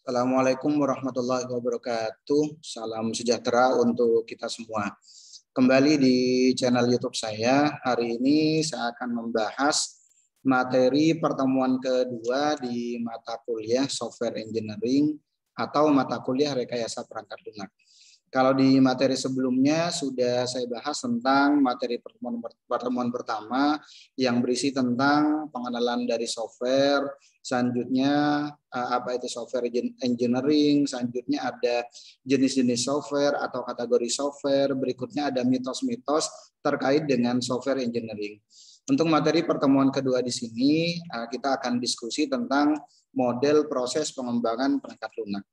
Assalamualaikum warahmatullahi wabarakatuh. Salam sejahtera untuk kita semua. Kembali di channel YouTube saya. Hari ini saya akan membahas materi pertemuan kedua di mata kuliah Software Engineering atau mata kuliah Rekayasa Perangkat Lunak. Kalau di materi sebelumnya sudah saya bahas tentang materi pertemuan pertama yang berisi tentang pengenalan dari software, selanjutnya apa itu software engineering, selanjutnya ada jenis-jenis software atau kategori software, berikutnya ada mitos-mitos terkait dengan software engineering. Untuk materi pertemuan kedua di sini kita akan diskusi tentang model proses pengembangan perangkat lunak.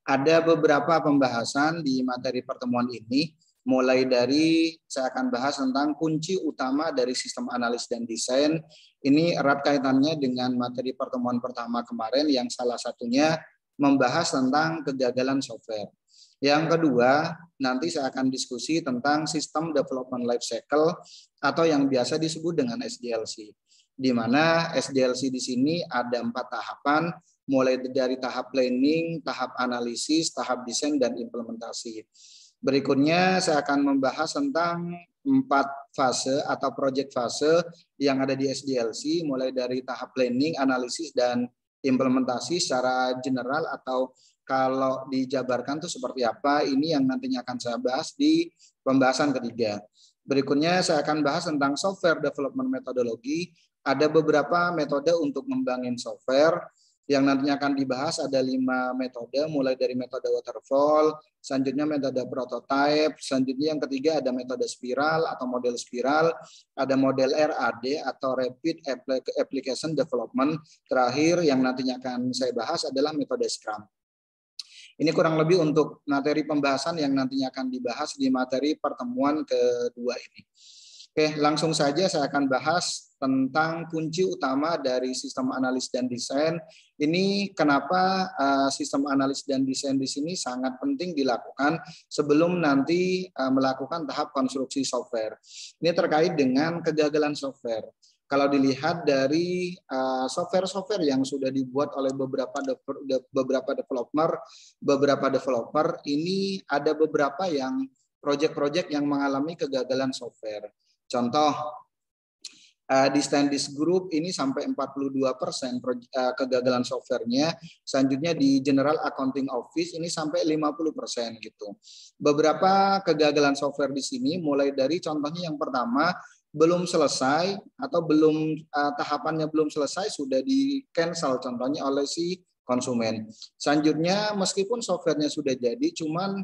Ada beberapa pembahasan di materi pertemuan ini, mulai dari saya akan bahas tentang kunci utama dari sistem analis dan desain. Ini erat kaitannya dengan materi pertemuan pertama kemarin yang salah satunya membahas tentang kegagalan software. Yang kedua, nanti saya akan diskusi tentang sistem development life cycle atau yang biasa disebut dengan SDLC. Di mana SDLC di sini ada 4 tahapan, mulai dari tahap planning, tahap analisis, tahap desain, dan implementasi. Berikutnya saya akan membahas tentang 4 fase atau project fase yang ada di SDLC, mulai dari tahap planning, analisis, dan implementasi secara general atau kalau dijabarkan itu seperti apa, ini yang nantinya akan saya bahas di pembahasan ketiga. Berikutnya saya akan bahas tentang software development methodology. Ada beberapa metode untuk membangun software. Yang nantinya akan dibahas ada 5 metode, mulai dari metode waterfall, selanjutnya metode prototype, selanjutnya yang ketiga ada metode spiral atau model spiral, ada model RAD atau Rapid Application Development, terakhir yang nantinya akan saya bahas adalah metode Scrum. Ini kurang lebih untuk materi pembahasan yang nantinya akan dibahas di materi pertemuan kedua ini. Oke, langsung saja saya akan bahas tentang kunci utama dari sistem analis dan desain. Ini kenapa sistem analis dan desain di sini sangat penting dilakukan sebelum nanti melakukan tahap konstruksi software. Ini terkait dengan kegagalan software. Kalau dilihat dari software-software yang sudah dibuat oleh beberapa developer, ini ada beberapa yang proyek-proyek yang mengalami kegagalan software. Contoh, di Standish Group ini sampai 42% kegagalan softwarenya. Selanjutnya di General Accounting Office ini sampai 50% gitu. Beberapa kegagalan software di sini mulai dari contohnya yang pertama belum selesai atau tahapannya belum selesai sudah di cancel contohnya oleh si konsumen. Selanjutnya meskipun softwarenya sudah jadi cuman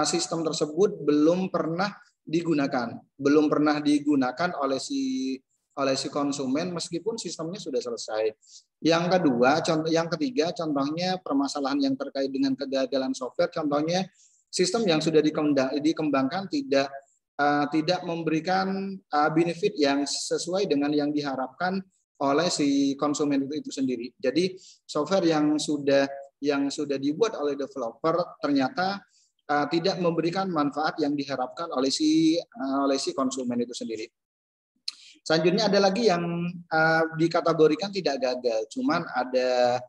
sistem tersebut belum pernah digunakan oleh si konsumen meskipun sistemnya sudah selesai. Yang ketiga contohnya permasalahan yang terkait dengan kegagalan software, contohnya sistem yang sudah dikembangkan tidak memberikan benefit yang sesuai dengan yang diharapkan oleh si konsumen itu sendiri. Jadi software yang sudah dibuat oleh developer ternyata tidak memberikan manfaat yang diharapkan oleh si konsumen itu sendiri. Selanjutnya ada lagi yang dikategorikan tidak gagal, cuman ada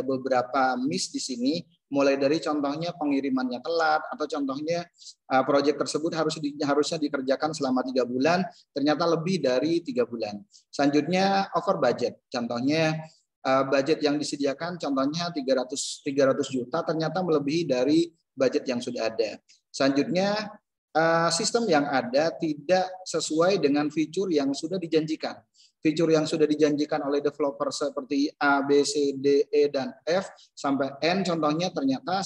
beberapa miss di sini, mulai dari contohnya pengirimannya telat atau contohnya proyek tersebut harusnya dikerjakan selama 3 bulan, ternyata lebih dari 3 bulan. Selanjutnya over budget, contohnya budget yang disediakan contohnya 300 juta ternyata melebihi dari budget yang sudah ada. Selanjutnya sistem yang ada tidak sesuai dengan fitur yang sudah dijanjikan. Fitur yang sudah dijanjikan oleh developer seperti A, B, C, D, E, dan F sampai N contohnya ternyata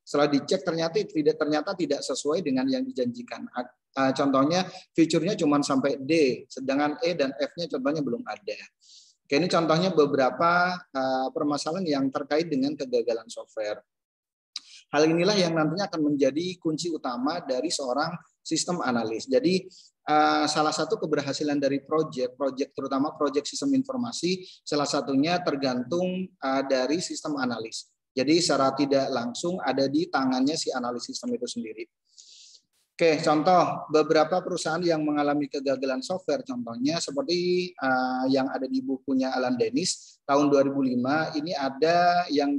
setelah dicek ternyata tidak sesuai dengan yang dijanjikan. Contohnya fiturnya cuma sampai D, sedangkan E dan F-nya contohnya belum ada. Oke, ini contohnya beberapa permasalahan yang terkait dengan kegagalan software. Hal inilah yang nantinya akan menjadi kunci utama dari seorang sistem analis. Jadi salah satu keberhasilan dari proyek terutama proyek sistem informasi, salah satunya tergantung dari sistem analis. Jadi secara tidak langsung ada di tangannya si analis sistem itu sendiri. Oke, contoh beberapa perusahaan yang mengalami kegagalan software, contohnya seperti yang ada di bukunya Alan Dennis tahun 2005, ini ada yang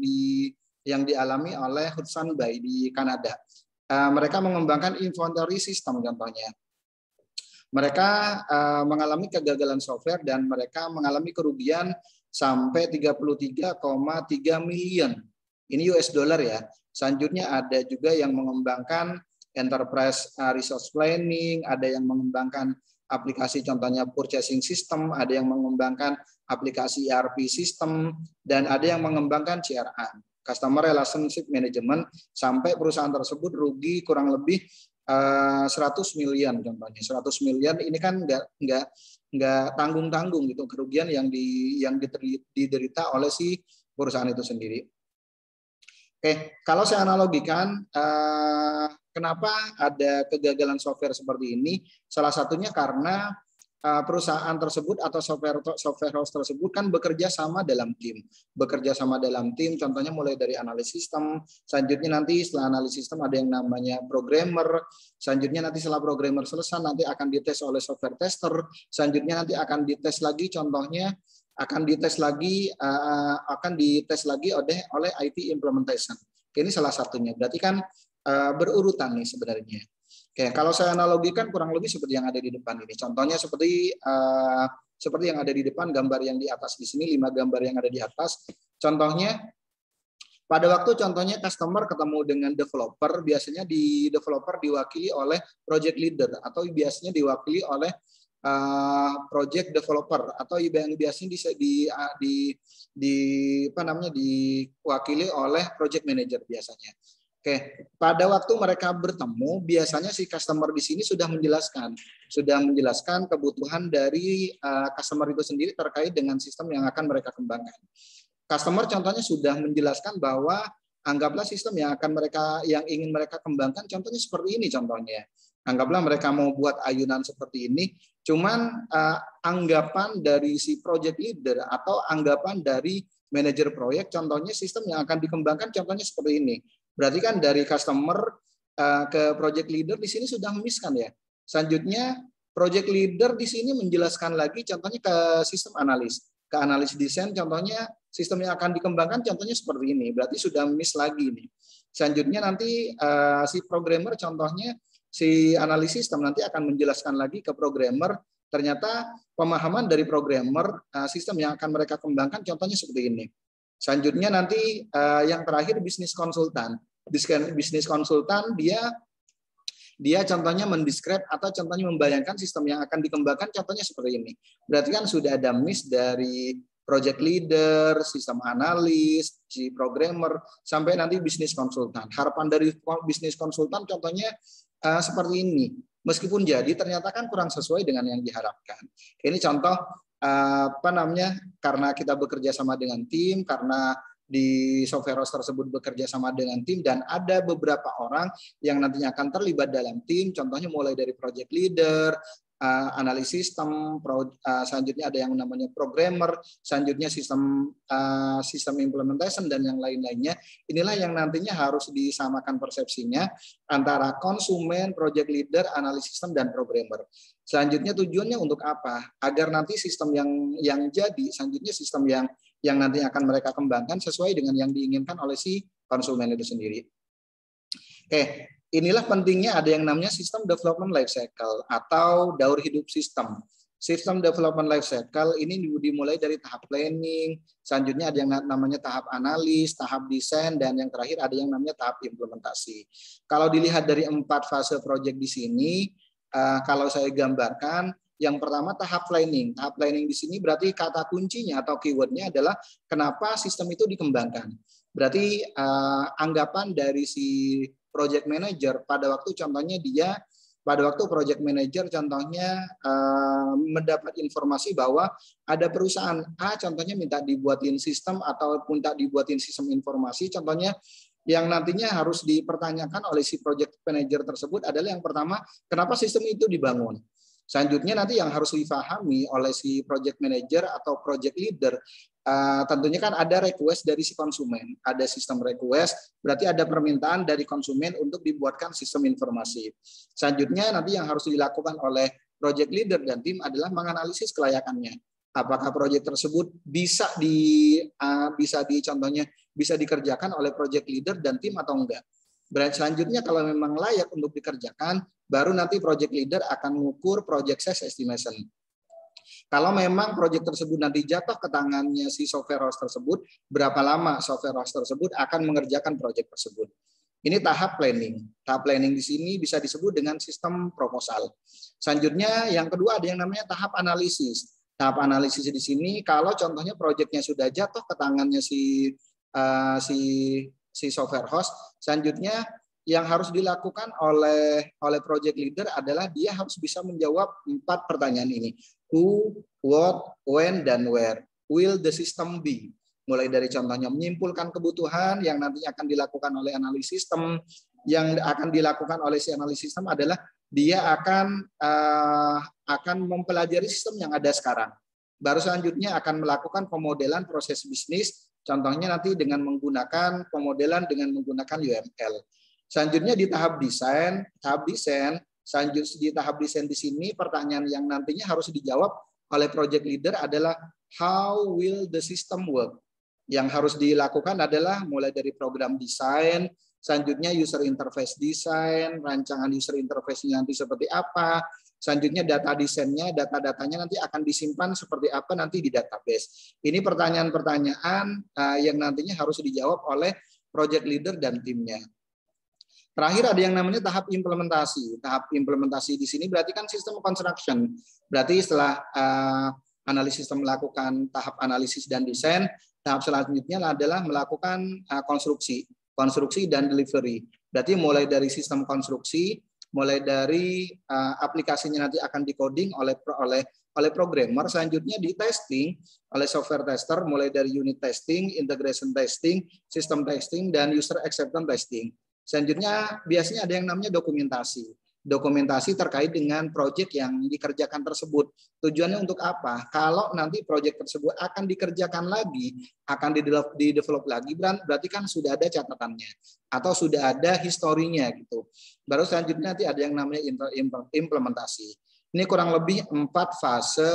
dialami oleh Hudson Bay di Kanada. Mereka mengembangkan inventory system contohnya. Mereka mengalami kegagalan software dan mereka mengalami kerugian sampai 33,3 miliar. Ini US dollar ya. Selanjutnya ada juga yang mengembangkan enterprise resource planning, ada yang mengembangkan aplikasi contohnya purchasing system, ada yang mengembangkan aplikasi ERP system, dan ada yang mengembangkan CRM, customer relationship management, sampai perusahaan tersebut rugi kurang lebih 100 miliar contohnya. 100 miliar ini kan nggak tanggung-tanggung gitu kerugian yang diderita oleh si perusahaan itu sendiri. Oke, kalau saya analogikan kenapa ada kegagalan software seperti ini? Salah satunya karena perusahaan tersebut atau software house tersebut kan bekerja sama dalam tim. Bekerja sama dalam tim, contohnya mulai dari analisis sistem, selanjutnya nanti setelah analisis sistem ada yang namanya programmer, selanjutnya nanti setelah programmer selesai nanti akan dites oleh software tester, selanjutnya nanti akan dites lagi contohnya akan dites lagi oleh IT implementation. Ini salah satunya. Berarti kan berurutan nih sebenarnya. Oke, kalau saya analogikan kurang lebih seperti yang ada di depan ini. Contohnya seperti yang ada di depan, gambar yang di atas di sini, 5 gambar yang ada di atas. Contohnya pada waktu contohnya customer ketemu dengan developer, biasanya di developer diwakili oleh project leader atau biasanya diwakili oleh project developer atau yang biasanya diwakili oleh project manager biasanya. Oke, pada waktu mereka bertemu, biasanya si customer di sini sudah menjelaskan kebutuhan dari customer itu sendiri terkait dengan sistem yang akan mereka kembangkan. Customer contohnya sudah menjelaskan bahwa anggaplah sistem yang ingin mereka kembangkan, contohnya seperti ini contohnya. Anggaplah mereka mau buat ayunan seperti ini, cuman anggapan dari si project leader atau anggapan dari manajer proyek, contohnya sistem yang akan dikembangkan, contohnya seperti ini. Berarti kan dari customer ke project leader di sini sudah miss kan ya. Selanjutnya project leader di sini menjelaskan lagi, contohnya ke sistem analis, ke analis desain, contohnya sistem yang akan dikembangkan, contohnya seperti ini. Berarti sudah miss lagi nih. Selanjutnya nanti si programmer contohnya si analis sistem nanti akan menjelaskan lagi ke programmer, ternyata pemahaman dari programmer sistem yang akan mereka kembangkan contohnya seperti ini. Selanjutnya nanti yang terakhir bisnis konsultan. Bisnis konsultan dia contohnya mendescribe atau contohnya membayangkan sistem yang akan dikembangkan contohnya seperti ini. Berarti kan sudah ada miss dari project leader, sistem analis, si programmer, sampai nanti bisnis konsultan. Harapan dari bisnis konsultan contohnya seperti ini. Meskipun jadi ternyata kan kurang sesuai dengan yang diharapkan. Ini contoh karena kita bekerja sama dengan tim, karena di software house tersebut bekerja sama dengan tim dan ada beberapa orang yang nantinya akan terlibat dalam tim, contohnya mulai dari project leader, analis sistem, selanjutnya ada yang namanya programmer, selanjutnya sistem implementation dan yang lain-lainnya. Inilah yang nantinya harus disamakan persepsinya antara konsumen, project leader, analis sistem dan programmer. Selanjutnya tujuannya untuk apa? Agar nanti sistem yang jadi, selanjutnya sistem yang nanti akan mereka kembangkan sesuai dengan yang diinginkan oleh si konsumen itu sendiri. Oke. Inilah pentingnya ada yang namanya sistem development life cycle atau daur hidup sistem. Sistem development life cycle ini dimulai dari tahap planning, selanjutnya ada yang namanya tahap analis, tahap desain, dan yang terakhir ada yang namanya tahap implementasi. Kalau dilihat dari 4 fase project di sini, kalau saya gambarkan, yang pertama tahap planning. Tahap planning di sini berarti kata kuncinya atau keywordnya adalah kenapa sistem itu dikembangkan. Berarti anggapan dari si project manager pada waktu contohnya project manager contohnya mendapat informasi bahwa ada perusahaan A contohnya minta dibuatin sistem atau minta dibuatin sistem informasi, contohnya yang nantinya harus dipertanyakan oleh si project manager tersebut adalah yang pertama, kenapa sistem itu dibangun? Selanjutnya nanti yang harus dipahami oleh si project manager atau project leader, tentunya kan ada request dari si konsumen, ada sistem request, berarti ada permintaan dari konsumen untuk dibuatkan sistem informasi. Selanjutnya nanti yang harus dilakukan oleh project leader dan tim adalah menganalisis kelayakannya. Apakah proyek tersebut bisa contohnya bisa dikerjakan oleh project leader dan tim atau enggak. Berarti selanjutnya kalau memang layak untuk dikerjakan, baru nanti project leader akan mengukur project size estimation. Kalau memang proyek tersebut nanti jatuh ke tangannya si software house tersebut, berapa lama software house tersebut akan mengerjakan proyek tersebut. Ini tahap planning. Tahap planning di sini bisa disebut dengan sistem proposal. Selanjutnya yang kedua ada yang namanya tahap analisis. Tahap analisis di sini kalau contohnya proyeknya sudah jatuh ke tangannya si software host, selanjutnya yang harus dilakukan oleh project leader adalah dia harus bisa menjawab 4 pertanyaan ini. Who, what, when, dan where. Will the system be? Mulai dari contohnya menyimpulkan kebutuhan yang nantinya akan dilakukan oleh analis sistem. Yang akan dilakukan oleh si analis sistem adalah dia akan mempelajari sistem yang ada sekarang. Baru selanjutnya akan melakukan pemodelan proses bisnis. Contohnya nanti dengan menggunakan pemodelan dengan menggunakan UML. Selanjutnya di tahap desain, selanjutnya di tahap desain di sini pertanyaan yang nantinya harus dijawab oleh project leader adalah how will the system work? Yang harus dilakukan adalah mulai dari program desain, selanjutnya user interface design, rancangan user interface-nya nanti seperti apa, selanjutnya data desainnya, data-datanya nanti akan disimpan seperti apa nanti di database. Ini pertanyaan-pertanyaan yang nantinya harus dijawab oleh project leader dan timnya. Terakhir ada yang namanya tahap implementasi. Tahap implementasi di sini berarti kan sistem construction. Berarti setelah analis sistem melakukan tahap analisis dan desain, tahap selanjutnya adalah melakukan konstruksi dan delivery. Berarti mulai dari sistem konstruksi, mulai dari aplikasinya nanti akan di-coding oleh programmer, selanjutnya di testing oleh software tester, mulai dari unit testing, integration testing, system testing, dan user acceptance testing. Selanjutnya biasanya ada yang namanya dokumentasi. Dokumentasi terkait dengan proyek yang dikerjakan tersebut. Tujuannya untuk apa? Kalau nanti proyek tersebut akan dikerjakan lagi, akan di-develop lagi, berarti kan sudah ada catatannya atau sudah ada historinya gitu. Baru selanjutnya nanti ada yang namanya implementasi. Ini kurang lebih 4 fase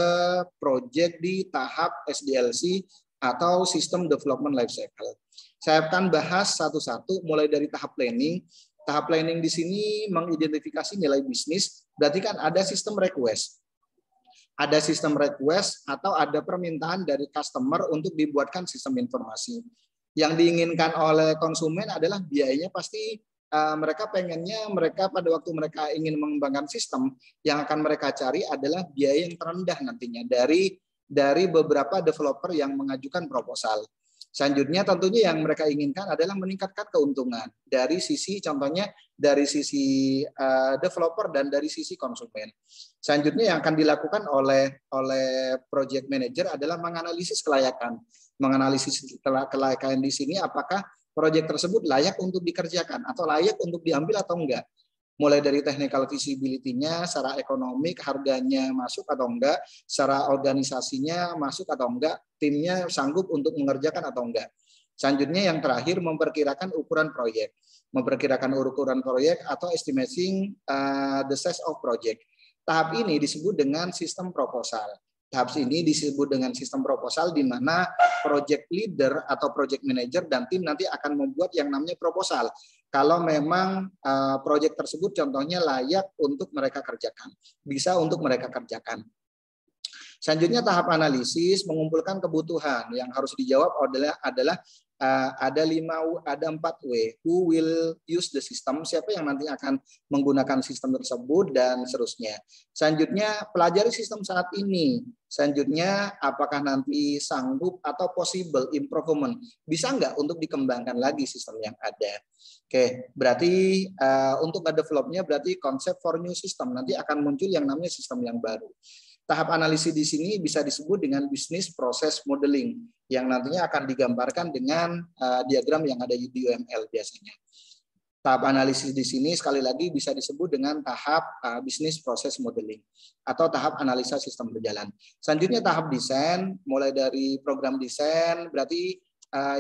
proyek di tahap SDLC atau System Development Lifecycle. Saya akan bahas satu-satu mulai dari tahap planning. Tahap planning di sini mengidentifikasi nilai bisnis, berarti kan ada sistem request. Ada sistem request atau ada permintaan dari customer untuk dibuatkan sistem informasi. Yang diinginkan oleh konsumen adalah biayanya pasti mereka pengennya pada waktu mereka ingin mengembangkan sistem, yang akan mereka cari adalah biaya yang terendah nantinya dari beberapa developer yang mengajukan proposal. Selanjutnya tentunya yang mereka inginkan adalah meningkatkan keuntungan dari sisi contohnya dari sisi developer dan dari sisi konsumen. Selanjutnya yang akan dilakukan oleh project manager adalah menganalisis kelayakan. Menganalisis kelayakan di sini apakah proyek tersebut layak untuk dikerjakan atau layak untuk diambil atau enggak. Mulai dari technical feasibility-nya, secara ekonomik, harganya masuk atau enggak, secara organisasinya masuk atau enggak, timnya sanggup untuk mengerjakan atau enggak. Selanjutnya yang terakhir memperkirakan ukuran proyek. Memperkirakan ukuran proyek atau estimating the size of project. Tahap ini disebut dengan sistem proposal. Tahap ini disebut dengan sistem proposal di mana project leader atau project manager dan tim nanti akan membuat yang namanya proposal. Kalau memang proyek tersebut contohnya layak untuk mereka kerjakan, bisa untuk mereka kerjakan. Selanjutnya tahap analisis mengumpulkan kebutuhan yang harus dijawab adalah ada 4 W. Who will use the system? Siapa yang nanti akan menggunakan sistem tersebut dan seterusnya. Selanjutnya pelajari sistem saat ini. Selanjutnya apakah nanti sanggup atau possible improvement? Bisa nggak untuk dikembangkan lagi sistem yang ada? Oke, berarti untuk developnya berarti konsep for new system nanti akan muncul yang namanya sistem yang baru. Tahap analisis di sini bisa disebut dengan business process modeling yang nantinya akan digambarkan dengan diagram yang ada di UML biasanya. Tahap analisis di sini sekali lagi bisa disebut dengan tahap bisnis proses modeling atau tahap analisa sistem berjalan. Selanjutnya tahap desain, mulai dari program desain, berarti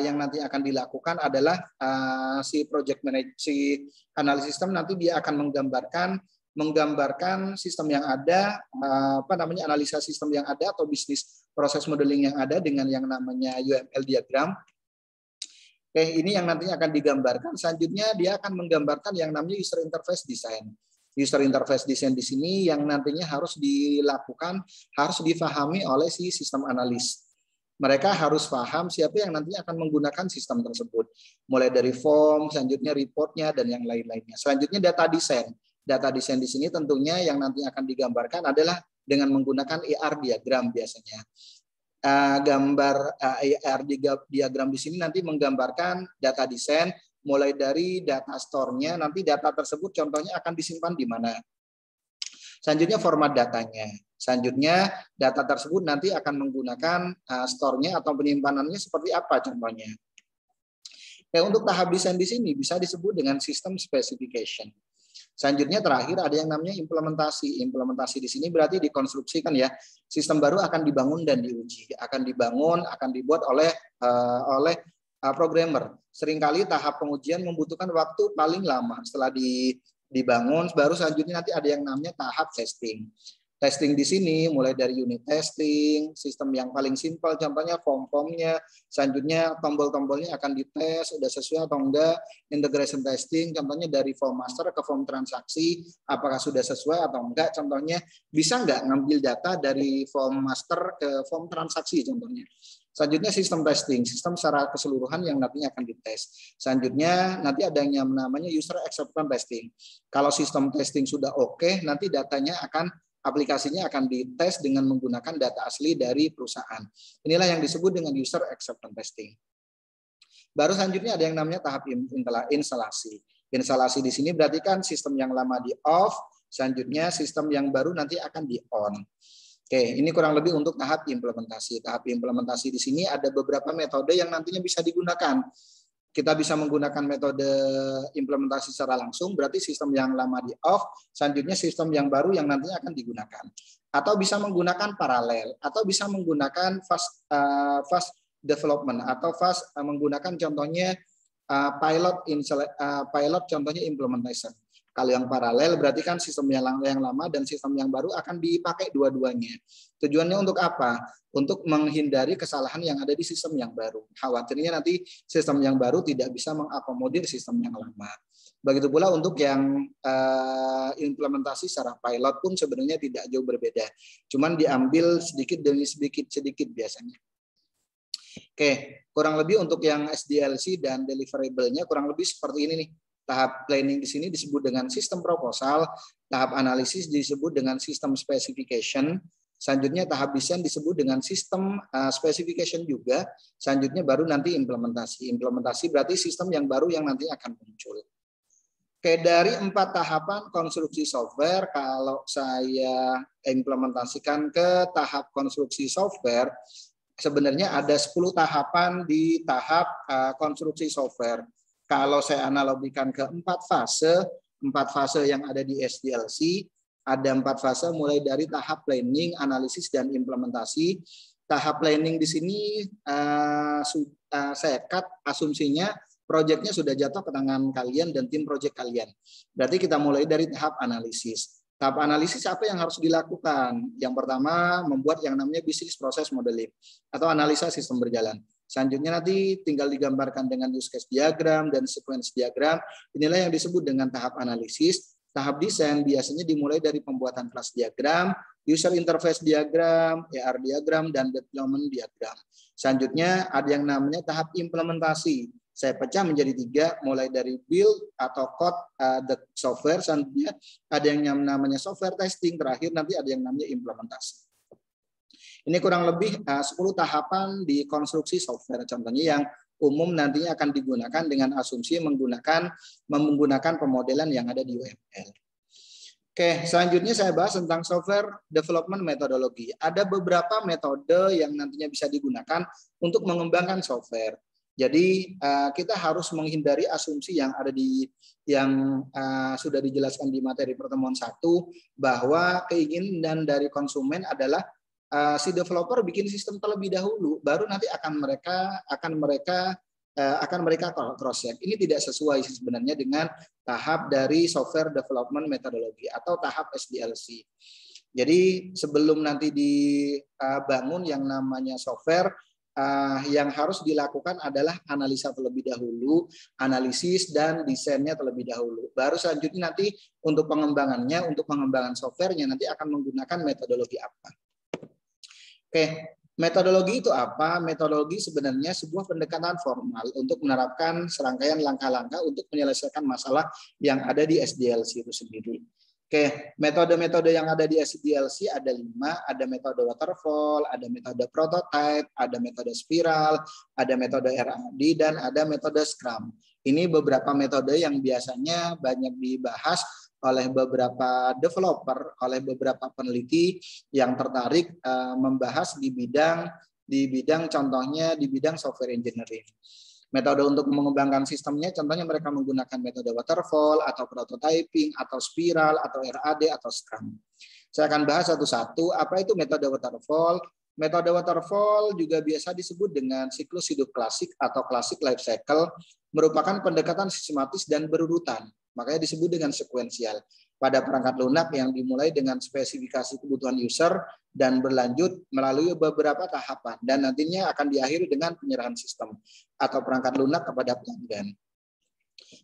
yang nanti akan dilakukan adalah si project manager, si analisis sistem nanti dia akan menggambarkan sistem yang ada, analisa sistem yang ada atau bisnis proses modeling yang ada dengan yang namanya UML diagram. Oke, ini yang nantinya akan digambarkan. Selanjutnya dia akan menggambarkan yang namanya user interface design. User interface design di sini yang nantinya harus dilakukan, harus difahami oleh si sistem analis. Mereka harus paham siapa yang nantinya akan menggunakan sistem tersebut. Mulai dari form, selanjutnya reportnya, dan yang lain-lainnya. Selanjutnya data design. Data design di sini tentunya yang nanti akan digambarkan adalah dengan menggunakan ER diagram biasanya. Gambar ER diagram di sini nanti menggambarkan data desain, mulai dari data store-nya, nanti data tersebut contohnya akan disimpan di mana. Selanjutnya format datanya. Selanjutnya data tersebut nanti akan menggunakan store-nya atau penyimpanannya seperti apa contohnya. Untuk tahap desain di sini bisa disebut dengan system specification. Selanjutnya terakhir ada yang namanya implementasi. Implementasi di sini berarti dikonstruksikan ya. Sistem baru akan dibangun dan diuji. Akan dibangun, akan dibuat oleh programmer. Seringkali tahap pengujian membutuhkan waktu paling lama. Setelah dibangun, baru selanjutnya nanti ada yang namanya tahap testing. Testing di sini mulai dari unit testing, sistem yang paling simpel, contohnya form-formnya, selanjutnya tombol-tombolnya akan dites, sudah sesuai atau enggak, integration testing, contohnya dari form master ke form transaksi, apakah sudah sesuai atau enggak, contohnya bisa enggak ngambil data dari form master ke form transaksi, contohnya. Selanjutnya sistem testing, sistem secara keseluruhan yang nantinya akan dites. Selanjutnya nanti ada yang namanya user acceptance testing. Kalau sistem testing sudah oke, nanti datanya aplikasinya akan dites dengan menggunakan data asli dari perusahaan. Inilah yang disebut dengan user acceptance testing. Baru selanjutnya ada yang namanya tahap instalasi. Instalasi di sini berarti kan sistem yang lama di off, selanjutnya sistem yang baru nanti akan di on. Oke, ini kurang lebih untuk tahap implementasi. Tahap implementasi di sini ada beberapa metode yang nantinya bisa digunakan. Kita bisa menggunakan metode implementasi secara langsung, berarti sistem yang lama di off, selanjutnya sistem yang baru yang nantinya akan digunakan. Atau bisa menggunakan paralel, atau bisa menggunakan fast development, atau fast menggunakan contohnya pilot contohnya implementation. Kalau yang paralel berarti kan sistem yang lama dan sistem yang baru akan dipakai dua-duanya. Tujuannya untuk apa? Untuk menghindari kesalahan yang ada di sistem yang baru. Khawatirnya nanti sistem yang baru tidak bisa mengakomodir sistem yang lama. Begitu pula untuk yang implementasi secara pilot pun sebenarnya tidak jauh berbeda. Cuman diambil sedikit demi sedikit biasanya. Oke, kurang lebih untuk yang SDLC dan deliverable-nya kurang lebih seperti ini nih. Tahap planning di sini disebut dengan sistem proposal, tahap analisis disebut dengan sistem specification, selanjutnya tahap desain disebut dengan sistem specification juga, selanjutnya baru nanti implementasi. Implementasi berarti sistem yang baru yang nanti akan muncul. Oke, dari 4 tahapan konstruksi software, kalau saya implementasikan ke tahap konstruksi software, sebenarnya ada 10 tahapan di tahap konstruksi software. Kalau saya analogikan ke 4 fase yang ada di SDLC, ada 4 fase mulai dari tahap planning, analisis, dan implementasi. Tahap planning di sini saya cut asumsinya proyeknya sudah jatuh ke tangan kalian dan tim proyek kalian. Berarti kita mulai dari tahap analisis. Tahap analisis apa yang harus dilakukan? Yang pertama, membuat yang namanya business process modeling atau analisa sistem berjalan. Selanjutnya nanti tinggal digambarkan dengan use case diagram dan sequence diagram. Inilah yang disebut dengan tahap analisis. Tahap desain biasanya dimulai dari pembuatan class diagram, user interface diagram, ER diagram, dan deployment diagram. Selanjutnya ada yang namanya tahap implementasi. Saya pecah menjadi 3, mulai dari build atau code the software, selanjutnya ada yang namanya software testing, terakhir nanti ada yang namanya implementasi. Ini kurang lebih 10 tahapan di konstruksi software, contohnya yang umum nantinya akan digunakan dengan asumsi menggunakan pemodelan yang ada di UML. Oke, selanjutnya saya bahas tentang software development methodology. Ada beberapa metode yang nantinya bisa digunakan untuk mengembangkan software. Jadi kita harus menghindari asumsi yang ada di sudah dijelaskan di materi pertemuan 1 bahwa keinginan dari konsumen adalah si developer bikin sistem terlebih dahulu, baru nanti akan mereka cross check. Ini tidak sesuai sebenarnya dengan tahap dari software development methodology atau tahap SDLC. Jadi sebelum nanti dibangun yang namanya software, yang harus dilakukan adalah analisa terlebih dahulu, analisis dan desainnya terlebih dahulu. Baru selanjutnya nanti untuk pengembangannya, untuk pengembangan softwarenya nanti akan menggunakan metodologi apa. Oke, metodologi itu apa? Metodologi sebenarnya sebuah pendekatan formal untuk menerapkan serangkaian langkah-langkah untuk menyelesaikan masalah yang ada di SDLC itu sendiri. Oke, metode-metode yang ada di SDLC ada 5, ada metode waterfall, ada metode prototype, ada metode spiral, ada metode RAD, dan ada metode Scrum. Ini beberapa metode yang biasanya banyak dibahas oleh beberapa developer, oleh beberapa peneliti yang tertarik membahas di bidang contohnya di bidang software engineering. Metode untuk mengembangkan sistemnya, contohnya mereka menggunakan metode waterfall, atau prototyping, atau spiral, atau RAD, atau Scrum. Saya akan bahas satu-satu. Apa itu metode waterfall? Metode waterfall juga biasa disebut dengan siklus hidup klasik atau classic life cycle, merupakan pendekatan sistematis dan berurutan. Makanya disebut dengan sekuensial. Pada perangkat lunak yang dimulai dengan spesifikasi kebutuhan user dan berlanjut melalui beberapa tahapan dan nantinya akan diakhiri dengan penyerahan sistem atau perangkat lunak kepada pelanggan.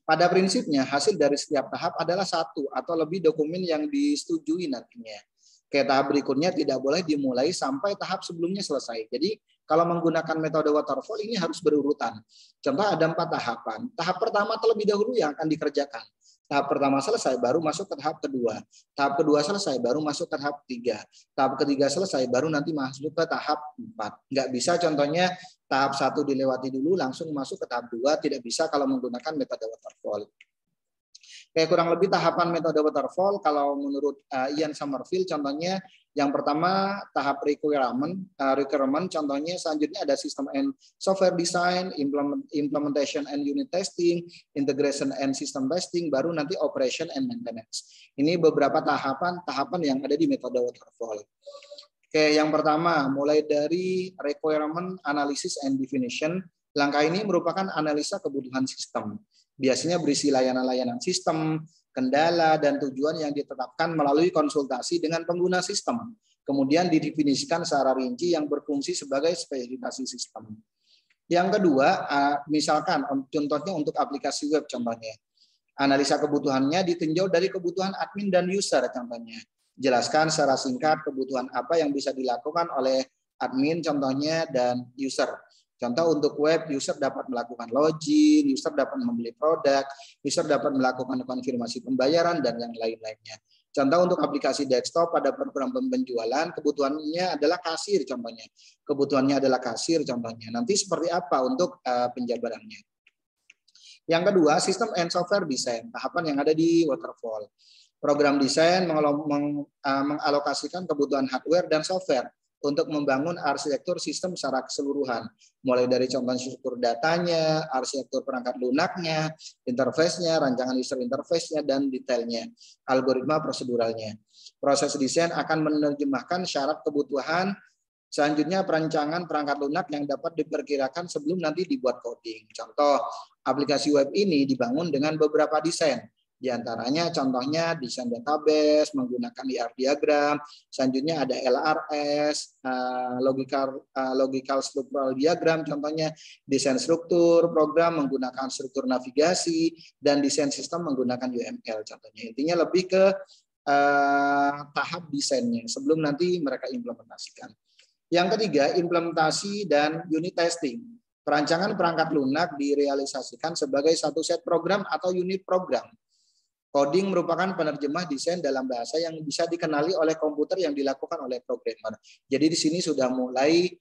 Pada prinsipnya hasil dari setiap tahap adalah satu atau lebih dokumen yang disetujui nantinya. Tahap berikutnya tidak boleh dimulai sampai tahap sebelumnya selesai. Jadi kalau menggunakan metode waterfall ini harus berurutan. Contoh ada 4 tahapan. Tahap pertama terlebih dahulu yang akan dikerjakan. Tahap pertama selesai, baru masuk ke tahap kedua. Tahap kedua selesai, baru masuk ke tahap 3. Tahap ketiga selesai, baru nanti masuk ke tahap 4. Nggak bisa contohnya tahap 1 dilewati dulu, langsung masuk ke tahap 2. Tidak bisa kalau menggunakan metode waterfall. Kayak kurang lebih tahapan metode waterfall, kalau menurut Ian Sommerville contohnya, yang pertama tahap requirement, contohnya selanjutnya ada system and software design, implementation and unit testing, integration and system testing, baru nanti operation and maintenance. Ini beberapa tahapan yang ada di metode waterfall. Oke, yang pertama mulai dari requirement analysis and definition. Langkah ini merupakan analisa kebutuhan sistem. Biasanya berisi layanan-layanan sistem, kendala, dan tujuan yang ditetapkan melalui konsultasi dengan pengguna sistem. Kemudian didefinisikan secara rinci yang berfungsi sebagai spesifikasi sistem. Yang kedua, misalkan contohnya untuk aplikasi web contohnya. Analisa kebutuhannya ditinjau dari kebutuhan admin dan user contohnya. Jelaskan secara singkat kebutuhan apa yang bisa dilakukan oleh admin contohnya dan user. Contoh untuk web, user dapat melakukan login, user dapat membeli produk, user dapat melakukan konfirmasi pembayaran, dan yang lain-lainnya. Contoh untuk aplikasi desktop pada program penjualan, kebutuhannya adalah kasir contohnya. Kebutuhannya adalah kasir contohnya. Nanti seperti apa untuk penjabarannya. Yang kedua, sistem and software design, tahapan yang ada di waterfall. Program desain mengalokasikan kebutuhan hardware dan software untuk membangun arsitektur sistem secara keseluruhan, mulai dari contoh struktur datanya, arsitektur perangkat lunaknya, interface-nya, rancangan user interface-nya, dan detailnya, algoritma proseduralnya. Proses desain akan menerjemahkan syarat kebutuhan, selanjutnya perancangan perangkat lunak yang dapat diperkirakan sebelum nanti dibuat coding. Contoh, aplikasi web ini dibangun dengan beberapa desain. Di antaranya contohnya desain database menggunakan IR diagram, selanjutnya ada LRS, logical structural diagram, contohnya desain struktur program menggunakan struktur navigasi, dan desain sistem menggunakan UML contohnya. Intinya lebih ke tahap desainnya sebelum nanti mereka implementasikan. Yang ketiga, implementasi dan unit testing. Perancangan perangkat lunak direalisasikan sebagai satu set program atau unit program. Coding merupakan penerjemah desain dalam bahasa yang bisa dikenali oleh komputer yang dilakukan oleh programmer. Jadi di sini sudah mulai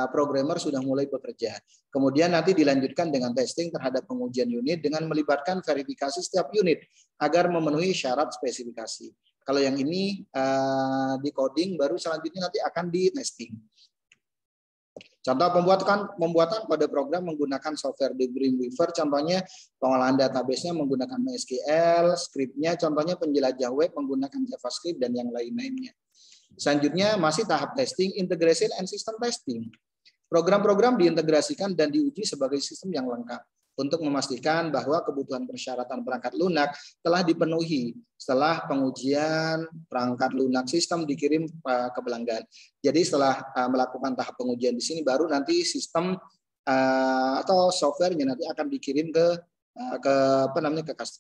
programmer sudah mulai bekerja. Kemudian nanti dilanjutkan dengan testing terhadap pengujian unit dengan melibatkan verifikasi setiap unit agar memenuhi syarat spesifikasi. Kalau yang ini di coding, baru selanjutnya nanti akan di testing. Contoh pembuatan kode program menggunakan software di Dreamweaver, contohnya pengolahan database-nya menggunakan MySQL, script-nya contohnya penjelajah web menggunakan JavaScript dan yang lain-lainnya. Selanjutnya masih tahap testing, integration and system testing. Program-program diintegrasikan dan diuji sebagai sistem yang lengkap untuk memastikan bahwa kebutuhan persyaratan perangkat lunak telah dipenuhi setelah pengujian perangkat lunak sistem dikirim ke pelanggan. Jadi setelah melakukan tahap pengujian di sini baru nanti sistem atau softwarenya nanti akan dikirim ke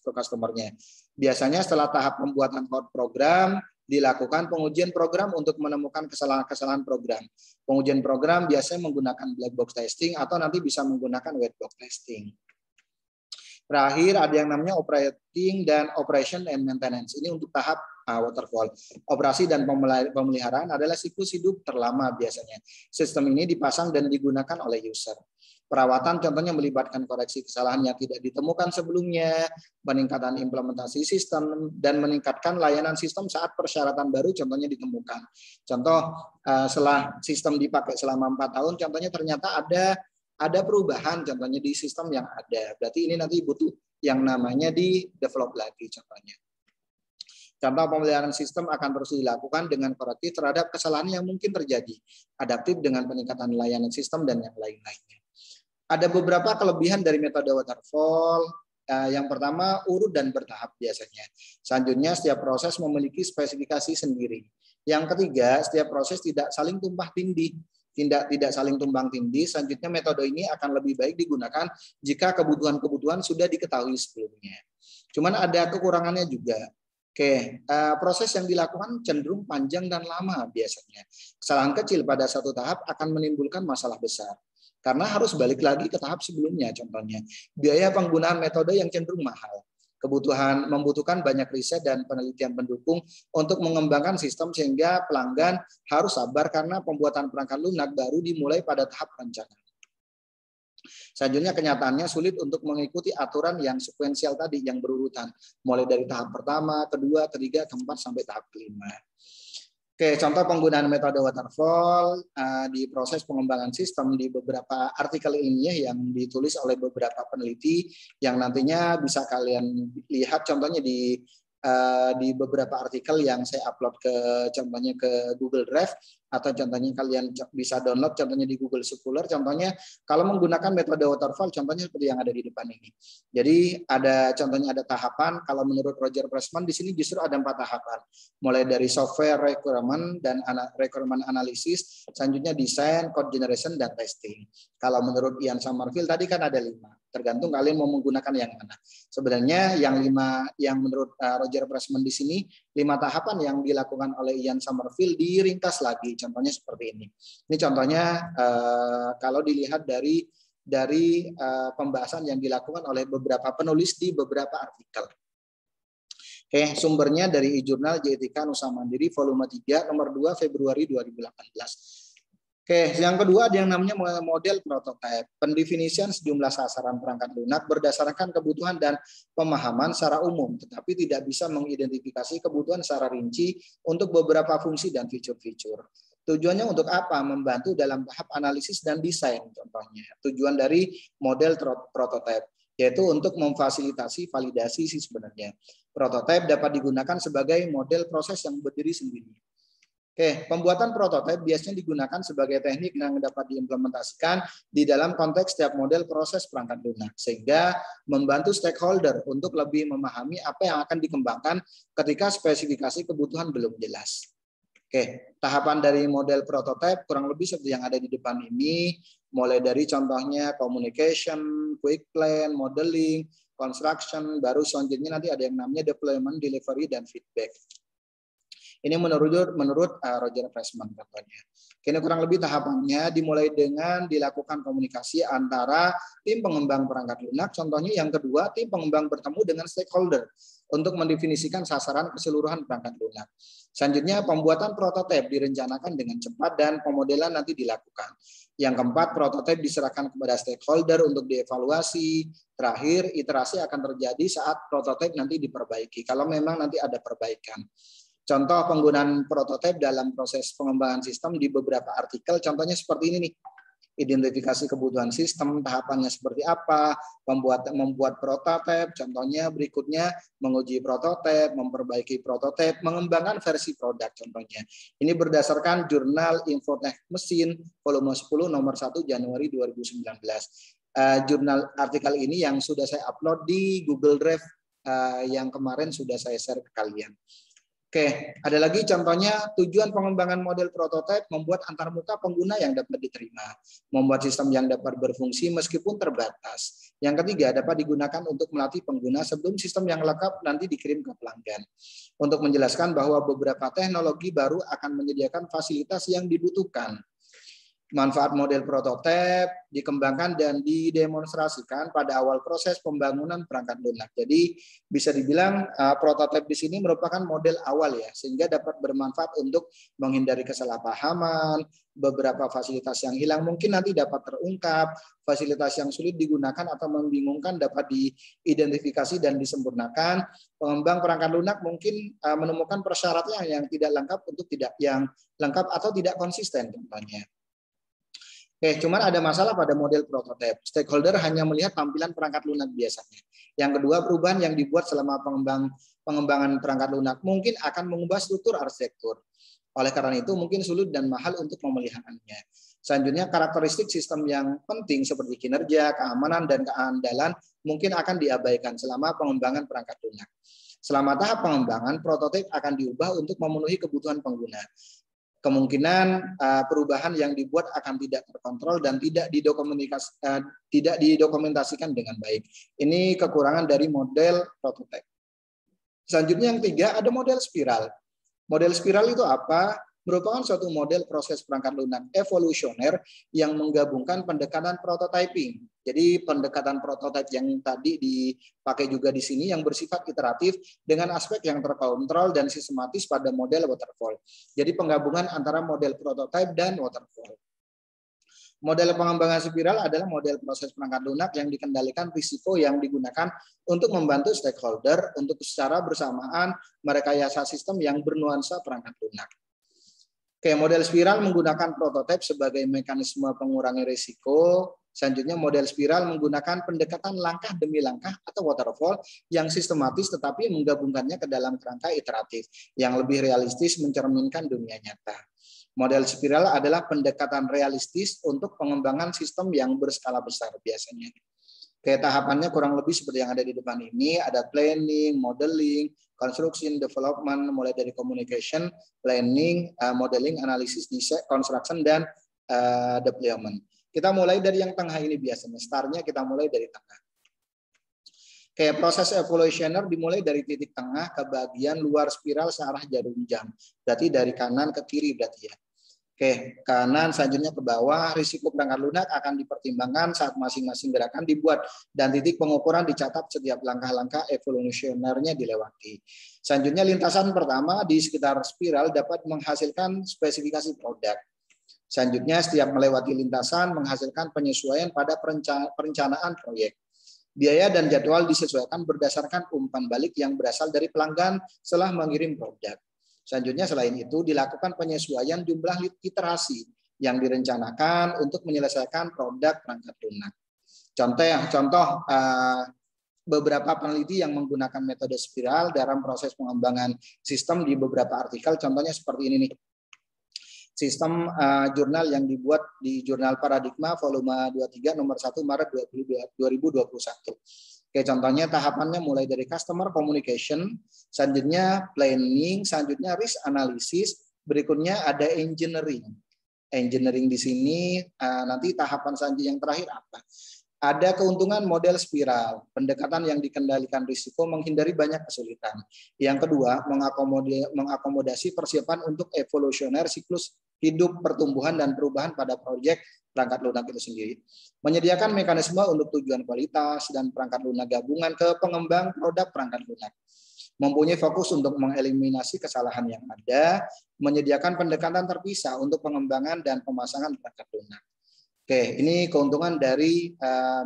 customernya. Biasanya setelah tahap pembuatan code program dilakukan pengujian program untuk menemukan kesalahan-kesalahan program. Pengujian program biasanya menggunakan black box testing atau nanti bisa menggunakan white box testing. Terakhir ada yang namanya operating dan operation and maintenance. Ini untuk tahap waterfall. Operasi dan pemeliharaan adalah siklus hidup terlama biasanya. Sistem ini dipasang dan digunakan oleh user. Perawatan contohnya melibatkan koreksi kesalahan yang tidak ditemukan sebelumnya, peningkatan implementasi sistem, dan meningkatkan layanan sistem saat persyaratan baru contohnya ditemukan. Contoh, setelah sistem dipakai selama 4 tahun, contohnya ternyata ada perubahan contohnya di sistem yang ada. Berarti ini nanti butuh yang namanya di develop lagi contohnya. Contoh pemeliharaan sistem akan terus dilakukan dengan korektif terhadap kesalahan yang mungkin terjadi, adaptif dengan peningkatan layanan sistem dan yang lain-lainnya. Ada beberapa kelebihan dari metode waterfall. Yang pertama, urut dan bertahap biasanya. Selanjutnya, setiap proses memiliki spesifikasi sendiri. Yang ketiga, setiap proses tidak saling tumpang tindih. Tidak saling tumbang tindih. Selanjutnya, metode ini akan lebih baik digunakan jika kebutuhan-kebutuhan sudah diketahui sebelumnya. Cuman ada kekurangannya juga. Oke, proses yang dilakukan cenderung panjang dan lama biasanya. Kesalahan kecil pada satu tahap akan menimbulkan masalah besar. Karena harus balik lagi ke tahap sebelumnya, contohnya. Biaya penggunaan metode yang cenderung mahal. Kebutuhan membutuhkan banyak riset dan penelitian pendukung untuk mengembangkan sistem sehingga pelanggan harus sabar karena pembuatan perangkat lunak baru dimulai pada tahap perencanaan. Selanjutnya kenyataannya sulit untuk mengikuti aturan yang sekuensial tadi, yang berurutan. Mulai dari tahap pertama, kedua, ketiga, keempat, sampai tahap kelima. Oke, contoh penggunaan metode waterfall di proses pengembangan sistem di beberapa artikel ilmiah yang ditulis oleh beberapa peneliti yang nantinya bisa kalian lihat contohnya di beberapa artikel yang saya upload contohnya ke Google Drive atau contohnya kalian bisa download contohnya di Google Scholar. Contohnya kalau menggunakan metode waterfall contohnya seperti yang ada di depan ini. Jadi contohnya ada tahapan. Kalau menurut Roger Pressman di sini justru ada 4 tahapan. Mulai dari software requirement dan requirement analysis, selanjutnya desain, code generation dan testing. Kalau menurut Ian Sommerville tadi kan ada 5. Tergantung kalian mau menggunakan yang mana. Sebenarnya yang 5 yang menurut Roger Pressman di sini 5 tahapan yang dilakukan oleh Ian Sommerville diringkas lagi. Contohnya seperti ini. Ini contohnya kalau dilihat dari pembahasan yang dilakukan oleh beberapa penulis di beberapa artikel. Oke, sumbernya dari e-jurnal JITK Nusa Mandiri volume 3 nomor 2 Februari 2018. Oke, yang kedua ada yang namanya model prototipe. Pendefinisian sejumlah sasaran perangkat lunak berdasarkan kebutuhan dan pemahaman secara umum, tetapi tidak bisa mengidentifikasi kebutuhan secara rinci untuk beberapa fungsi dan fitur-fitur. Tujuannya untuk apa? Membantu dalam tahap analisis dan desain contohnya. Tujuan dari model prototipe yaitu untuk memfasilitasi validasi sih sebenarnya. Prototipe dapat digunakan sebagai model proses yang berdiri sendiri. Oke, pembuatan prototipe biasanya digunakan sebagai teknik yang dapat diimplementasikan di dalam konteks setiap model proses perangkat lunak, sehingga membantu stakeholder untuk lebih memahami apa yang akan dikembangkan ketika spesifikasi kebutuhan belum jelas. Oke, tahapan dari model prototipe kurang lebih seperti yang ada di depan ini, mulai dari contohnya communication, quick plan, modeling, construction, baru selanjutnya nanti ada yang namanya deployment, delivery, dan feedback. Ini menurut Roger Pressman contohnya. Ini kurang lebih tahapannya dimulai dengan dilakukan komunikasi antara tim pengembang perangkat lunak. Contohnya yang kedua, tim pengembang bertemu dengan stakeholder untuk mendefinisikan sasaran keseluruhan perangkat lunak. Selanjutnya pembuatan prototipe direncanakan dengan cepat dan pemodelan nanti dilakukan. Yang keempat, prototipe diserahkan kepada stakeholder untuk dievaluasi. Terakhir, iterasi akan terjadi saat prototipe nanti diperbaiki. Kalau memang nanti ada perbaikan. Contoh penggunaan prototipe dalam proses pengembangan sistem di beberapa artikel, contohnya seperti ini nih. identifikasi kebutuhan sistem, tahapannya seperti apa, membuat prototipe, contohnya berikutnya menguji prototipe, memperbaiki prototipe, mengembangkan versi produk contohnya. Ini berdasarkan jurnal Infotech Mesin volume 10 nomor 1 Januari 2019. Jurnal artikel ini yang sudah saya upload di Google Drive yang kemarin sudah saya share ke kalian. Oke, ada lagi contohnya tujuan pengembangan model prototipe membuat antarmuka pengguna yang dapat diterima, membuat sistem yang dapat berfungsi meskipun terbatas. Yang ketiga, dapat digunakan untuk melatih pengguna sebelum sistem yang lengkap nanti dikirim ke pelanggan. Untuk menjelaskan bahwa beberapa teknologi baru akan menyediakan fasilitas yang dibutuhkan. Manfaat model prototipe dikembangkan dan didemonstrasikan pada awal proses pembangunan perangkat lunak. Jadi bisa dibilang prototipe di sini merupakan model awal ya, sehingga dapat bermanfaat untuk menghindari kesalahpahaman, beberapa fasilitas yang hilang mungkin nanti dapat terungkap, fasilitas yang sulit digunakan atau membingungkan dapat diidentifikasi dan disempurnakan. Pengembang perangkat lunak mungkin menemukan persyaratan yang tidak lengkap untuk yang lengkap atau tidak konsisten contohnya. Oke, cuman ada masalah pada model prototipe. Stakeholder hanya melihat tampilan perangkat lunak biasanya. Yang kedua, perubahan yang dibuat selama pengembangan perangkat lunak mungkin akan mengubah struktur arsitektur. Oleh karena itu, mungkin sulit dan mahal untuk memeliharaannya. Selanjutnya, karakteristik sistem yang penting seperti kinerja, keamanan, dan keandalan mungkin akan diabaikan selama pengembangan perangkat lunak. Selama tahap pengembangan, prototipe akan diubah untuk memenuhi kebutuhan pengguna. Kemungkinan perubahan yang dibuat akan tidak terkontrol dan tidak didokumentasikan dengan baik. Ini kekurangan dari model prototipe. Selanjutnya yang ketiga, ada model spiral. Model spiral itu apa? Merupakan suatu model proses perangkat lunak evolusioner yang menggabungkan pendekatan prototyping. Jadi pendekatan prototipe yang tadi dipakai juga di sini yang bersifat iteratif dengan aspek yang terkontrol dan sistematis pada model waterfall. Jadi penggabungan antara model prototipe dan waterfall. Model pengembangan spiral adalah model proses perangkat lunak yang dikendalikan risiko yang digunakan untuk membantu stakeholder untuk secara bersamaan merekayasa sistem yang bernuansa perangkat lunak. Oke, model spiral menggunakan prototipe sebagai mekanisme pengurangi risiko. Selanjutnya model spiral menggunakan pendekatan langkah demi langkah atau waterfall yang sistematis tetapi menggabungkannya ke dalam kerangka iteratif yang lebih realistis mencerminkan dunia nyata. Model spiral adalah pendekatan realistis untuk pengembangan sistem yang berskala besar biasanya. Kayak tahapannya kurang lebih seperti yang ada di depan ini, ada planning, modeling, construction, development, mulai dari communication, planning, modeling, analisis, design, construction, dan deployment. Kita mulai dari yang tengah ini biasanya, startnya kita mulai dari tengah. Kayak proses evolusioner dimulai dari titik tengah ke bagian luar spiral searah jarum jam. Berarti dari kanan ke kiri berarti ya. Oke, kanan selanjutnya ke bawah, risiko perangkat lunak akan dipertimbangkan saat masing-masing gerakan dibuat dan titik pengukuran dicatat setiap langkah-langkah evolusionernya dilewati. Selanjutnya lintasan pertama di sekitar spiral dapat menghasilkan spesifikasi produk. Selanjutnya setiap melewati lintasan menghasilkan penyesuaian pada perencanaan proyek. Biaya dan jadwal disesuaikan berdasarkan umpan balik yang berasal dari pelanggan setelah mengirim produk. Selanjutnya selain itu dilakukan penyesuaian jumlah iterasi yang direncanakan untuk menyelesaikan produk perangkat lunak. Contoh beberapa peneliti yang menggunakan metode spiral dalam proses pengembangan sistem di beberapa artikel, contohnya seperti ini nih. Sistem jurnal yang dibuat di jurnal Paradigma volume 23 nomor 1 Maret 2021. Oke, contohnya tahapannya mulai dari customer communication, selanjutnya planning, selanjutnya risk analysis, berikutnya ada engineering. Engineering di sini nanti tahapan selanjutnya yang terakhir apa? Ada keuntungan model spiral, pendekatan yang dikendalikan risiko menghindari banyak kesulitan. Yang kedua, mengakomodasi persiapan untuk evolusioner siklus hidup, pertumbuhan, dan perubahan pada proyek perangkat lunak itu sendiri. Menyediakan mekanisme untuk tujuan kualitas dan perangkat lunak gabungan ke pengembang produk perangkat lunak. Mempunyai fokus untuk mengeliminasi kesalahan yang ada, menyediakan pendekatan terpisah untuk pengembangan dan pemasangan perangkat lunak. Oke, ini keuntungan dari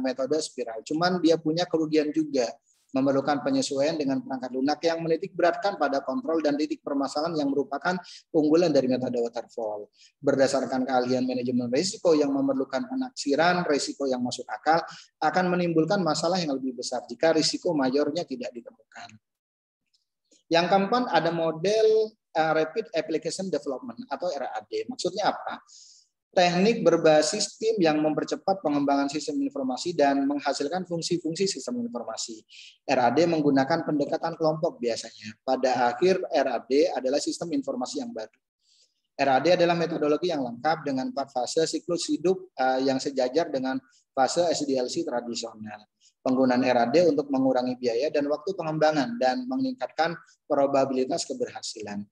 metode spiral. Cuman dia punya kerugian juga. memerlukan penyesuaian dengan perangkat lunak yang menitik beratkan pada kontrol dan titik permasalahan yang merupakan unggulan dari metode waterfall. Berdasarkan keahlian manajemen risiko yang memerlukan penaksiran risiko yang masuk akal akan menimbulkan masalah yang lebih besar jika risiko mayornya tidak ditemukan. Yang keempat ada model Rapid Application Development atau RAD. Maksudnya apa? Teknik berbasis tim yang mempercepat pengembangan sistem informasi dan menghasilkan fungsi-fungsi sistem informasi. RAD menggunakan pendekatan kelompok biasanya. Pada akhir RAD adalah sistem informasi yang baru. RAD adalah metodologi yang lengkap dengan 4 fase siklus hidup yang sejajar dengan fase SDLC tradisional. Penggunaan RAD untuk mengurangi biaya dan waktu pengembangan dan meningkatkan probabilitas keberhasilan.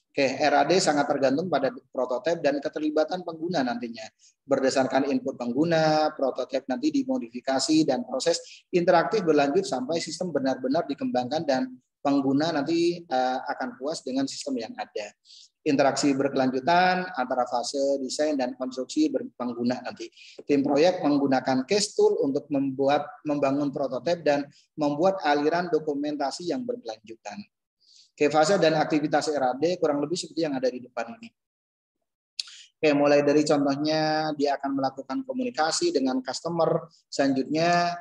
Oke, RAD sangat tergantung pada prototipe dan keterlibatan pengguna nantinya. Berdasarkan input pengguna, prototipe nanti dimodifikasi dan proses interaktif berlanjut sampai sistem benar-benar dikembangkan dan pengguna nanti akan puas dengan sistem yang ada. Interaksi berkelanjutan antara fase desain dan konstruksi pengguna nanti. Tim proyek menggunakan case tool untuk membangun prototipe dan membuat aliran dokumentasi yang berkelanjutan. Oke, fase dan aktivitas RAD kurang lebih seperti yang ada di depan ini. Oke, mulai dari contohnya dia akan melakukan komunikasi dengan customer, selanjutnya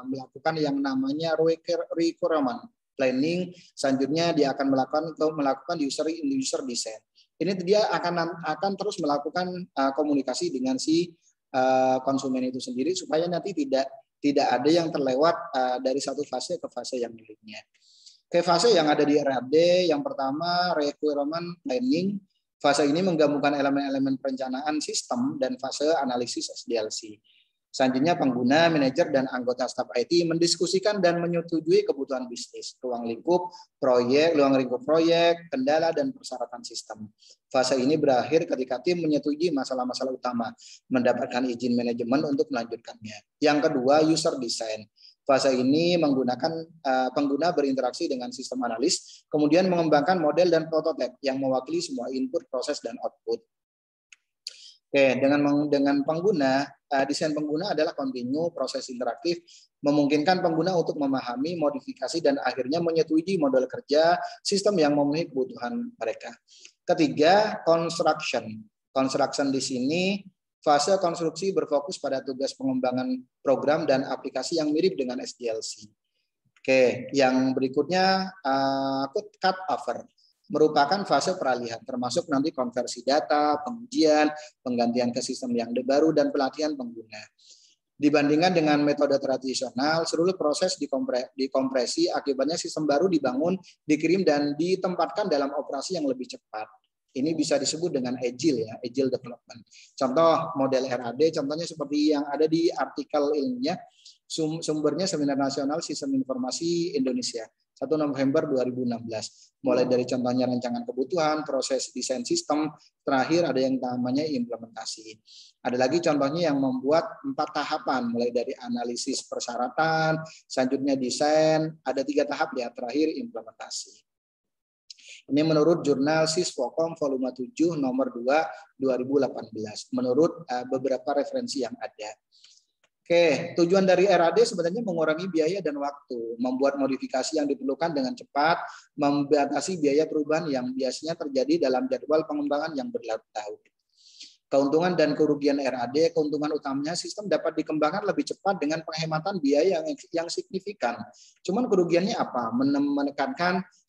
melakukan yang namanya requirement planning, selanjutnya dia akan melakukan user design. Ini dia akan terus melakukan komunikasi dengan si konsumen itu sendiri supaya nanti tidak ada yang terlewat dari satu fase ke fase yang berikutnya. Oke, fase yang ada di RAD, yang pertama requirement planning. Fase ini menggabungkan elemen-elemen perencanaan sistem dan fase analisis SDLC. Selanjutnya pengguna, manajer, dan anggota staf IT mendiskusikan dan menyetujui kebutuhan bisnis, ruang lingkup proyek, kendala, dan persyaratan sistem. Fase ini berakhir ketika tim menyetujui masalah-masalah utama, mendapatkan izin manajemen untuk melanjutkannya. Yang kedua, user design. Fase ini menggunakan pengguna berinteraksi dengan sistem analis, kemudian mengembangkan model dan prototipe yang mewakili semua input, proses, dan output. Oke, dengan pengguna, desain pengguna adalah kontinu, proses interaktif, memungkinkan pengguna untuk memahami, modifikasi, dan akhirnya menyetujui model kerja sistem yang memenuhi kebutuhan mereka. Ketiga, construction. Construction di sini fase konstruksi berfokus pada tugas pengembangan program dan aplikasi yang mirip dengan SDLC. Oke, yang berikutnya cut over merupakan fase peralihan, termasuk nanti konversi data, pengujian, penggantian ke sistem yang baru, dan pelatihan pengguna. Dibandingkan dengan metode tradisional, seluruh proses dikompresi, akibatnya sistem baru dibangun, dikirim, dan ditempatkan dalam operasi yang lebih cepat. Ini bisa disebut dengan agile, ya, agile development. Contoh model RAD, contohnya seperti yang ada di artikel ilmiah, sumbernya Seminar Nasional Sistem Informasi Indonesia, 1 November 2016. Mulai dari contohnya rancangan kebutuhan, proses desain sistem, terakhir ada yang namanya implementasi. Ada lagi contohnya yang membuat 4 tahapan, mulai dari analisis persyaratan, selanjutnya desain, ada 3 tahap ya, terakhir implementasi. Ini menurut jurnal Sisfokom volume 7 nomor 2 2018 menurut beberapa referensi yang ada. Oke, tujuan dari RAD sebenarnya mengurangi biaya dan waktu, membuat modifikasi yang diperlukan dengan cepat, membatasi biaya perubahan yang biasanya terjadi dalam jadwal pengembangan yang berlarut-larut. Keuntungan dan kerugian RAD, keuntungan utamanya sistem dapat dikembangkan lebih cepat dengan penghematan biaya yang signifikan. Cuman kerugiannya apa?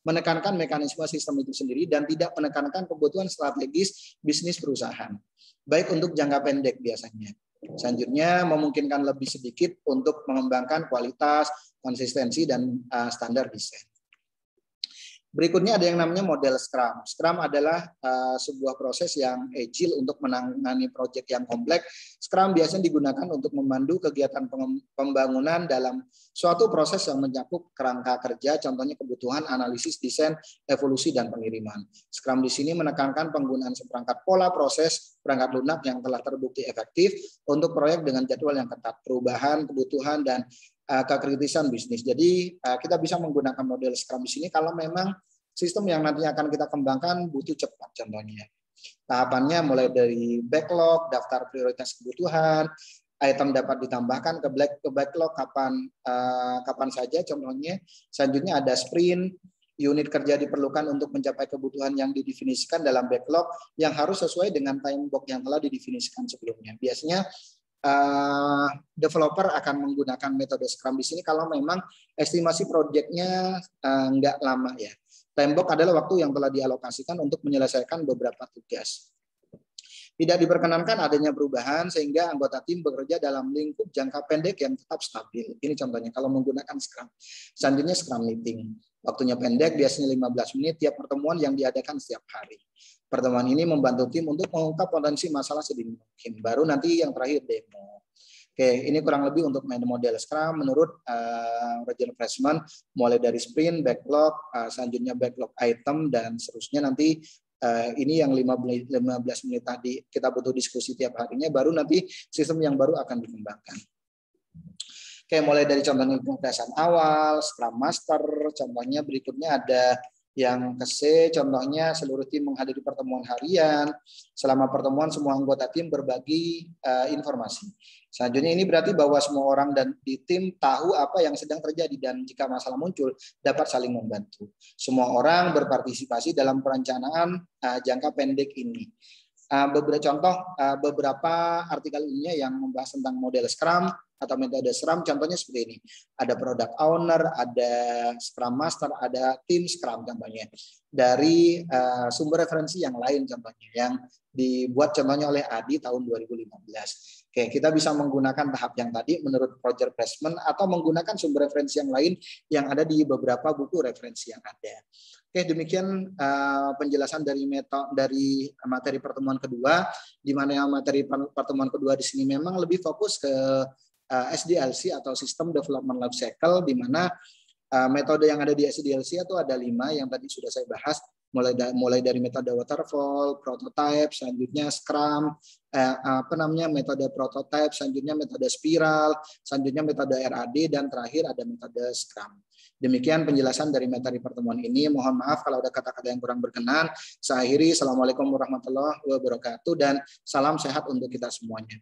Menekankan mekanisme sistem itu sendiri dan tidak menekankan kebutuhan strategis bisnis perusahaan. Baik untuk jangka pendek biasanya. Selanjutnya memungkinkan lebih sedikit untuk mengembangkan kualitas, konsistensi, dan standar desain. Berikutnya ada yang namanya model Scrum. Scrum adalah sebuah proses yang agile untuk menangani proyek yang kompleks. Scrum biasanya digunakan untuk memandu kegiatan pembangunan dalam suatu proses yang mencakup kerangka kerja, contohnya kebutuhan, analisis, desain, evolusi, dan pengiriman. Scrum di sini menekankan penggunaan seperangkat pola proses perangkat lunak yang telah terbukti efektif untuk proyek dengan jadwal yang ketat, perubahan, kebutuhan, dan kekritisan bisnis. Jadi kita bisa menggunakan model Scrum di sini kalau memang sistem yang nanti akan kita kembangkan butuh cepat contohnya. Tahapannya mulai dari backlog, daftar prioritas kebutuhan, item dapat ditambahkan ke backlog kapan saja contohnya. Selanjutnya ada sprint, unit kerja diperlukan untuk mencapai kebutuhan yang didefinisikan dalam backlog yang harus sesuai dengan time box yang telah didefinisikan sebelumnya. Biasanya developer akan menggunakan metode Scrum di sini kalau memang estimasi proyeknya nggak lama ya. Time box adalah waktu yang telah dialokasikan untuk menyelesaikan beberapa tugas. Tidak diperkenankan adanya perubahan sehingga anggota tim bekerja dalam lingkup jangka pendek yang tetap stabil. Ini contohnya kalau menggunakan Scrum. Selanjutnya Scrum Meeting. Waktunya pendek, biasanya 15 menit tiap pertemuan yang diadakan setiap hari. Pertemuan ini membantu tim untuk mengungkap potensi masalah sedini mungkin. Baru nanti yang terakhir demo. Oke, ini kurang lebih untuk model Scrum menurut Roger Pressman, mulai dari sprint, backlog, selanjutnya backlog item, dan seterusnya nanti. Ini yang 15 menit tadi kita butuh diskusi tiap harinya, baru nanti sistem yang baru akan dikembangkan. Oke, mulai dari contohnya pembahasan awal, Scrum Master, contohnya berikutnya ada yang ke C, contohnya seluruh tim menghadiri pertemuan harian. Selama pertemuan semua anggota tim berbagi informasi. Selanjutnya ini berarti bahwa semua orang dan di tim tahu apa yang sedang terjadi dan jika masalah muncul dapat saling membantu. Semua orang berpartisipasi dalam perencanaan jangka pendek ini. Beberapa artikel ilmiah yang membahas tentang model Scrum atau metode Scrum, contohnya seperti ini. Ada product owner, ada Scrum Master, ada tim Scrum contohnya. Dari sumber referensi yang lain contohnya, yang dibuat contohnya oleh Adi tahun 2015. Oke, kita bisa menggunakan tahap yang tadi menurut Roger Pressman atau menggunakan sumber referensi yang lain yang ada di beberapa buku referensi yang ada. Oke, demikian penjelasan dari materi pertemuan kedua, di mana materi pertemuan kedua di sini memang lebih fokus ke SDLC atau System Development Life Cycle, di mana metode yang ada di SDLC itu ada 5 yang tadi sudah saya bahas, mulai dari metode waterfall, prototype, selanjutnya Scrum, metode prototype, selanjutnya metode spiral, selanjutnya metode RAD, dan terakhir ada metode Scrum. Demikian penjelasan dari materi pertemuan ini. Mohon maaf kalau ada kata-kata yang kurang berkenan. Saya akhiri. Assalamualaikum warahmatullahi wabarakatuh dan salam sehat untuk kita semuanya.